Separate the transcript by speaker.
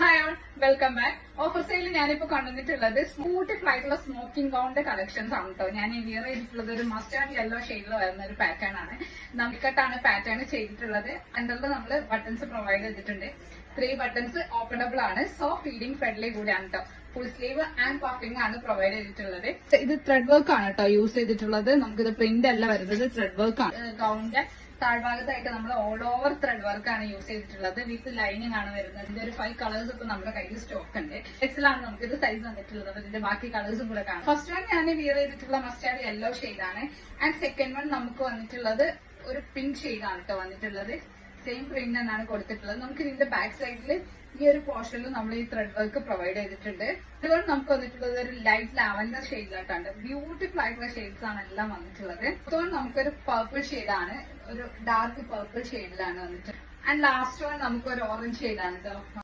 Speaker 1: Hi all, welcome back. Offer sale ഞാനിപ്പോ കൊണ്ടുവന്നിട്ടുള്ളത് beautiful ആയിട്ടുള്ള സ്മോക്കിംഗ് ഗൗണിന്റെ കളക്ഷൻസ് ആണ് കേട്ടോ. ഞാൻ വിയർ ചെയ്തിട്ടുള്ളത് ഒരു മസ്റ്റാർഡ് യെല്ലോ ഷെയ്ഡിൽ വരുന്ന ഒരു പാറ്റേൺ ആണ്. നമുക്കട്ടാണ് പാറ്റേൺ ചെയ്തിട്ടുള്ളത്. അണ്ടറിൽ നമ്മൾ ബട്ടൺസ് പ്രൊവൈഡ് ചെയ്തിട്ടുണ്ട്. 3 ബട്ടൺസ് ഓപ്പണബിൾ ആണ്. സോഫ്റ്റ് ഫീഡിംഗ് ഫ്രെൻഡ്ലി കൂടിയാണ് കേട്ടോ. ഫുൾ സ്ലീവ് ആൻഡ് പഫിംഗ് ആണ് പ്രൊവൈഡ് ചെയ്തിട്ടുള്ളത്. ഇത് ത്രെഡ് വർക്ക് ആണ് കേട്ടോ യൂസ് ചെയ്തിട്ടുള്ളത്. നമുക്കിത് പ്രിന്റ് അല്ല വരുന്നത്, ത്രെഡ് വർക്ക് ആണ്. ഗൗണിന്റെ താഴ്ഭാഗത്തായിട്ട് നമ്മൾ ഓൾ ഓവർ ത്രെഡ് വർക്ക് ആണ് യൂസ് ചെയ്തിട്ടുള്ളത്. വിത്ത് ലൈനിങ് ആണ് വരുന്നത്. ഇതിന്റെ ഒരു 5 കളേഴ്സ് ഇപ്പൊ നമ്മുടെ കയ്യിൽ സ്റ്റോക്ക് ഉണ്ട്. എക്സലാണ് നമുക്ക് ഇത് സൈസ് വന്നിട്ടുള്ളത്. അപ്പൊ ഇതിന്റെ ബാക്കി കളേഴ്സും കൂടെ കാണാം. ഫസ്റ്റ് വൺ ഞാൻ വിയർ ചെയ്തിട്ടുള്ള മസ്റ്റാർഡ് യെല്ലോ ഷെയ്ഡ് ആണ്. ആൻഡ് സെക്കൻഡ് വൺ നമുക്ക് വന്നിട്ടുള്ളത് ഒരു പിങ്ക് ഷെയ്ഡ് ആണ് കേട്ടോ വന്നിട്ടുള്ളത്. സെയിം പ്രിന്റ് എന്നാണ് കൊടുത്തിട്ടുള്ളത്. നമുക്ക് ഇതിന്റെ ബാക്ക് സൈഡിൽ ഈ ഒരു പോർഷനിൽ നമ്മൾ ഈ ത്രെഡ് വർക്ക് പ്രൊവൈഡ് ചെയ്തിട്ടുണ്ട്. അതുകൊണ്ട് നമുക്ക് വന്നിട്ടുള്ളത് ഒരു ലൈറ്റ് ലാവൻഡർ ഷെയ്ഡിലായിട്ടാണ്. ബ്യൂട്ടിഫുൾ ആയിട്ടുള്ള ഷെയ്ഡ്സ് ആണ് എല്ലാം വന്നിട്ടുള്ളത്. അതുകൊണ്ട് നമുക്കൊരു പർപ്പിൾ ഷെയ്ഡാണ്, ഒരു ഡാർക്ക് പർപ്പിൾ ഷെയ്ഡിലാണ് വന്നിട്ടുള്ളത്. ആൻഡ് ലാസ്റ്റ് വൺ നമുക്ക് ഒരു ഓറഞ്ച് ഷെയ്ഡാണ് കേട്ടോ.